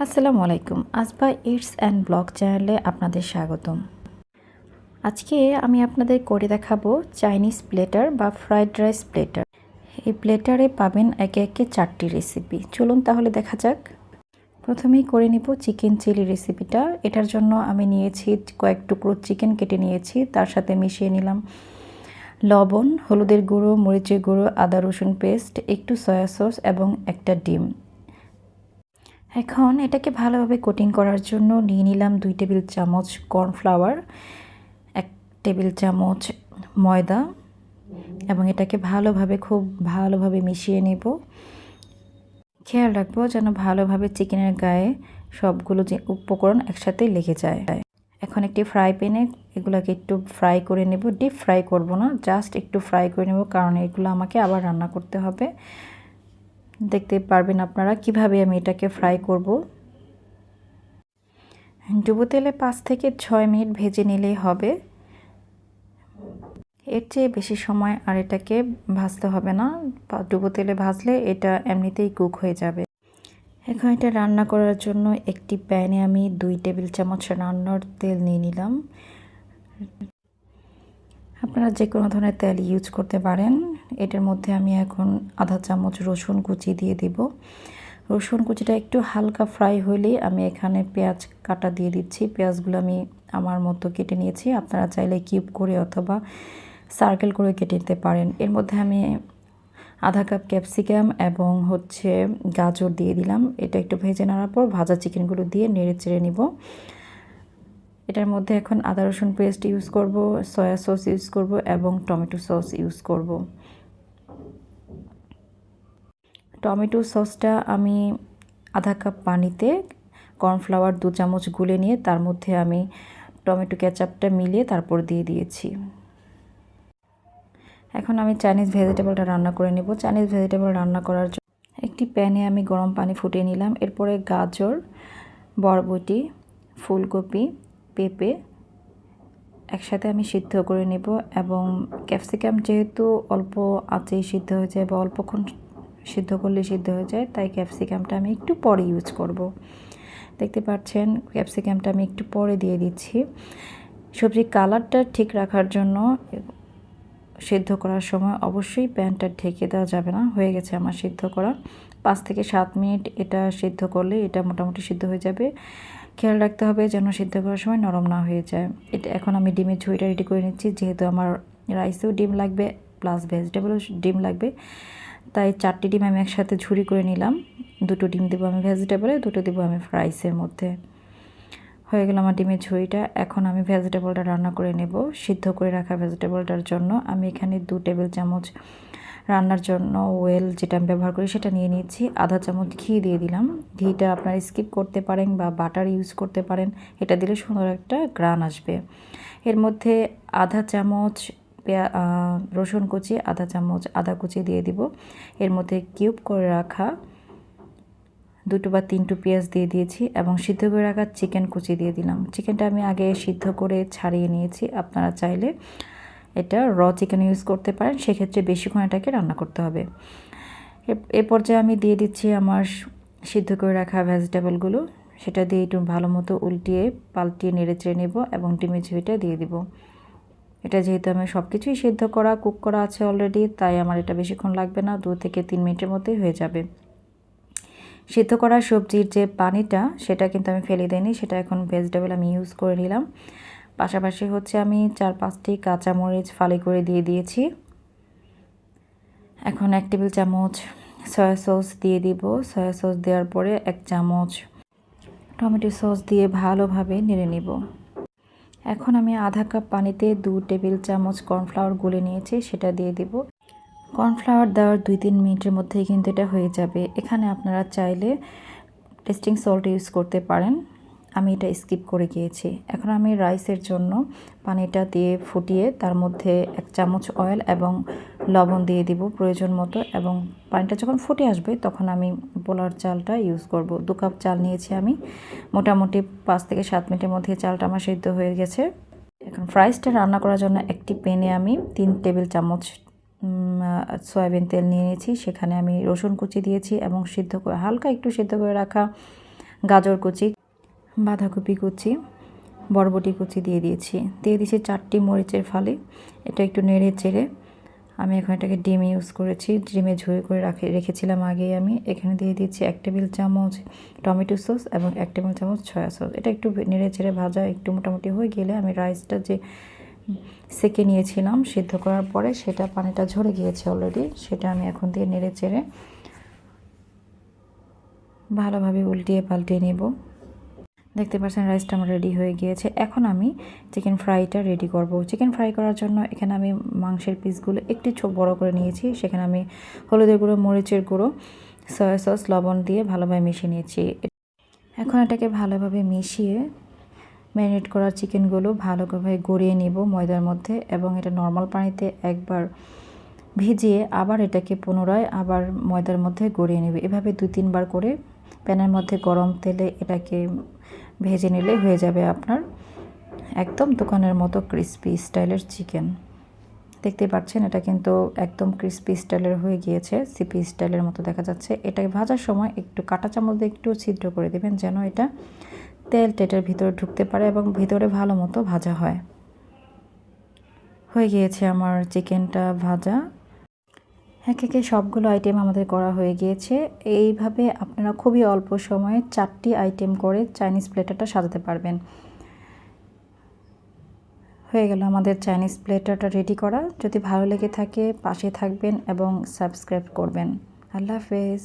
আসসালামু আলাইকুম। আসবা ইটস অ্যান্ড ব্লগ চ্যানেলে আপনাদের স্বাগতম। আজকে আমি আপনাদের করে দেখাবো চাইনিজ প্লেটার বা ফ্রাইড রাইস প্লেটার। এই প্লেটারে পাবেন একে একে 4টি রেসিপি। চলুন তাহলে দেখা যাক। প্রথমেই করে নিব চিকেন চিলি রেসিপিটা। এটার জন্য আমি নিয়েছি কয়েক টুকরো চিকেন কেটে নিয়েছি, তার সাথে মিশিয়ে নিলাম লবণ, হলুদের গুঁড়ো, মরিচের গুঁড়ো, আদা রসুন পেস্ট, একটু সয়া সস এবং একটা ডিম। এখন এটাকে ভালোভাবে কোটিং করার জন্য নিয়ে নিলাম 2 টেবিল চামচ কর্নফ্লাওয়ার, 1 টেবিল চামচ ময়দা এবং এটাকে খুব ভালোভাবে মিশিয়ে নেব। খেয়াল রাখবো যেন ভালোভাবে চিকেনের গায়ে সবগুলো যে উপকরণ একসাথে লেগে যায়। এখন একটি ফ্রাই প্যানে এগুলোকে একটু ফ্রাই করে নেব। ডিপ ফ্রাই করব না, জাস্ট একটু ফ্রাই করে নেব, কারণ এগুলো আমাকে আবার রান্না করতে হবে। দেখতে পারবেন আপনারা কিভাবে আমি এটাকে ফ্রাই করব। ডুবো তেলে 5 থেকে 6 মিনিট ভেজে নিলেই হবে। এর চেয়ে বেশি সময় আর এটাকে ভাজতে হবে না। ডুবো তেলে ভাজলে এটা এমনিতেই কুক হয়ে যাবে। এখন এটা রান্না করার জন্য একটি প্যানে আমি 2 টেবিল চামচ রান্নার তেল নিয়ে নিলাম। আপনারা যে কোনো ধরনের তেল ইউজ করতে পারেন। এটার মধ্যে আমি এখন আধা চামচ রসুন কুচি দিয়ে দিব। রসুন কুচিটা একটু হালকা ফ্রাই হলেই আমি এখানে পেঁয়াজ কাটা দিয়ে দিচ্ছি। পেঁয়াজগুলো আমি আমার মতো কেটে নিয়েছি, আপনারা চাইলে কিউব করে অথবা সার্কেল করে কেটে নিতে পারেন। এর মধ্যে আমি আধা কাপ ক্যাপসিকাম এবং গাজর দিয়ে দিলাম। এটা একটু ভেজে নেওয়ার পর ভাজা চিকেনগুলো দিয়ে নেড়ে চেড়ে নিব। এটার মধ্যে এখন আদা রসুন পেস্ট ইউজ করব, সয়া সস ইউজ করব এবং টমেটো সস ইউজ করব। টমেটো সসটা আমি আধা কাপ পানিতে কর্নফ্লাওয়ার 2 চামচ গুলে নিয়ে তার মধ্যে আমি টমেটো কেচাপটা মিলিয়ে তারপর দিয়ে দিয়েছি। এখন আমি চাইনিজ ভেজিটেবলটা রান্না করে নেব। চাইনিজ ভেজিটেবল রান্না করার জন্য একটি প্যানে আমি গরম পানি ফুটিয়ে নিলাম। এরপরে গাজর, বরবটি, ফুলকপি, পেঁপে একসাথে আমি সিদ্ধ করে নেব এবং ক্যাপসিকাম যেহেতু অল্প আঁচেই সিদ্ধ হয়ে যায় বা অল্পক্ষণ সিদ্ধ করলে সিদ্ধ হয়ে যায়, তাই ক্যাপসিকামটা আমি একটু পরে ইউজ করব। দেখতে পাচ্ছেন ক্যাপসিকামটা আমি একটু পরে দিয়ে দিচ্ছি। সবজির কালারটা ঠিক রাখার জন্য সিদ্ধ করার সময় অবশ্যই প্যানটা ঢেকে দেওয়া যাবে না। হয়ে গেছে আমার সিদ্ধ করা। 5 থেকে 7 মিনিট এটা সিদ্ধ করলে এটা মোটামুটি সিদ্ধ হয়ে যাবে। খেয়াল রাখতে হবে যেন সিদ্ধ করার সময় নরম না হয়ে যায়। এটা এখন আমি ডিমের ঝুড়িটা রেডি করে নিচ্ছি, যেহেতু আমার রাইসেও ডিম লাগবে প্লাস ভেজিটেবলও ডিম লাগবে, তাই 4টি ডিম আমি একসাথে ঝুড়ি করে নিলাম। 2টো ডিম দেবো আমি ভেজিটেবলে, 2টো দেবো আমি রাইসের মধ্যে। হয়ে গেল আমার ডিমের ঝুড়িটা। এখন আমি ভেজিটেবলটা রান্না করে নেব। সিদ্ধ করে রাখা ভেজিটেবলটার জন্য আমি এখানে 2 টেবিল চামচ রান্নার জন্য ওয়েল যেটা আমি ব্যবহার করি সেটা নিয়ে নিয়েছি। আধা চামচ ঘি দিয়ে দিলাম। ঘিটা আপনারা স্কিপ করতে পারেন বা বাটার ইউজ করতে পারেন, এটা দিলে সুন্দর একটা গ্রান আসবে। এর মধ্যে আধা চামচ রসুন কুচি, আধা চামচ আদা কুচি দিয়ে দিব। এর মধ্যে কিউব করে রাখা 2 বা 3টো পেঁয়াজ দিয়ে দিয়েছি এবং সিদ্ধ করে রাখা চিকেন কুচি দিয়ে দিলাম। চিকেনটা আমি আগে সিদ্ধ করে ছাড়িয়ে নিয়েছি। আপনারা চাইলে এটা চিকেন ইউজ করতে পারেন, সেক্ষেত্রে বেশিক্ষণ এটাকে রান্না করতে হবে। এ পর্যায়ে আমি দিয়ে দিচ্ছি আমার সিদ্ধ করে রাখা ভেজিটেবলগুলো। সেটা দিয়ে একটু ভালো মতো উল্টিয়ে পাল্টিয়ে নেড়ে চেড়ে নেব এবং ডিমের ঝুড়িটা দিয়ে দিব। এটা যেহেতু আমি সব কিছুই সিদ্ধ করা কুক করা আছে অলরেডি, তাই আমার এটা বেশিক্ষণ লাগবে না, 2 থেকে 3 মিনিটের মধ্যেই হয়ে যাবে। সিদ্ধ করা সবজির যে পানিটা সেটা কিন্তু আমি ফেলে দিইনি, সেটা এখন ভেজিটেবল আমি ইউজ করে নিলাম। পাশাপাশি আমি 4-5টি কাঁচামরিচ ফালি করে দিয়ে দিয়েছি। এখন 1 টেবিল চামচ সয়া সস দিয়ে দিব। সয়া সস দেওয়ার পরে 1 চামচ টমেটো সস দিয়ে ভালোভাবে নেড়ে নিব। এখন আমি আধা কাপ পানিতে 2 টেবিল চামচ কর্নফ্লাওয়ার গুলে নিয়েছি, সেটা দিয়ে দিব। কর্নফ্লাওয়ার দেওয়ার 2-3 মিনিটের মধ্যেই কিন্তু এটা হয়ে যাবে। এখানে আপনারা চাইলে টেস্টিং সল্ট ইউজ করতে পারেন, আমি এটা স্কিপ করে গিয়েছি। এখন আমি রাইসের জন্য পানিটা দিয়ে ফুটিয়ে তার মধ্যে 1 চামচ অয়েল এবং লবণ দিয়ে দিব প্রয়োজন মতো, এবং পানিটা যখন ফুটে আসবে তখন আমি পোলার চালটা ইউজ করব। 2 কাপ চাল নিয়েছি আমি। মোটামুটি 5 থেকে 7 মিনিটের মধ্যে চালটা আমার সিদ্ধ হয়ে গেছে। এখন ফ্রাইসটা রান্না করার জন্য একটি প্যানে আমি 3 টেবিল চামচ সয়াবিন তেল নিয়ে নিয়েছি। সেখানে আমি রসুন কুচি দিয়েছি এবং হালকা একটু সিদ্ধ করে রাখা গাজর কুচি, বাঁধাকপি কুচি, বরবটি কুচি দিয়ে দিয়েছি। দিয়ে দিয়েছি 4টি মরিচের ফালি। এটা একটু নেড়ে চেড়ে আমি এখন এটাকে ডিম ইউজ করেছি, ডিমে ঝুড়ি করে রেখেছিলাম আগেই আমি। এখানে দিয়ে দিচ্ছি 1 টেবিল চামচ টমেটো সস এবং 1 টেবিল চামচ সয়া সস। এটা একটু নেড়ে চেড়ে ভাজা একটু মোটামুটি হয়ে গেলে আমি রাইসটা যে সেকে নিয়েছিলাম সিদ্ধ করার পরে, সেটা পানিটা ঝরে গিয়েছে অলরেডি, সেটা আমি এখন দিয়ে নেড়ে চেড়ে ভালোভাবে উল্টিয়ে পাল্টিয়ে নেব। দেখতে পাচ্ছেন রাইসটা আমার রেডি হয়ে গিয়েছে। এখন আমি চিকেন ফ্রাইটা রেডি করব। চিকেন ফ্রাই করার জন্য এখানে আমি মাংসের পিসগুলো একটু বড় করে নিয়েছি। সেখানে আমি হলুদের গুঁড়ো, মরিচের গুঁড়ো, সয়া সস, লবণ দিয়ে ভালোভাবে মিশিয়ে নিয়েছি। এখন এটাকে ভালোভাবে মিশিয়ে ম্যারিনেট করা চিকেনগুলো ভালোভাবে গড়িয়ে নিব ময়দার মধ্যে, এবং এটা নর্মাল পানিতে একবার ভিজিয়ে আবার এটাকে পুনরায় আবার ময়দার মধ্যে গড়িয়ে নেবে। এভাবে 2-3 বার করে প্যানের মধ্যে গরম তেলে এটাকে ভেজে নিলে হয়ে যাবে আপনার একদম দোকানের মতো ক্রিস্পি স্টাইলের চিকেন। দেখতে পাচ্ছেন এটা কিন্তু একদম ক্রিস্পি স্টাইলের হয়ে গিয়েছে, সিপি স্টাইলের মতো দেখা যাচ্ছে। এটাকে ভাজার সময় একটু কাঁটা চামচ দিয়ে একটু ছিদ্র করে দেবেন, যেন এটা তেলটার ভিতরে ঢুকতে পারে এবং ভিতরে ভালো মতো ভাজা হয়। হয়ে গিয়েছে আমার চিকেনটা ভাজা। একে সবগুলো আইটেম আমাদের করা হয়ে গিয়েছে। এইভাবে আপনারা খুবই অল্প সময়ে 4টি আইটেম করে চাইনিজ প্লেটারটা সাজাতে পারবেন। হয়ে গেল আমাদের চাইনিজ প্লেটারটা রেডি করা। যদি ভালো লেগে থাকে পাশে থাকবেন এবং সাবস্ক্রাইব করবেন। আল্লাহ হাফেজ।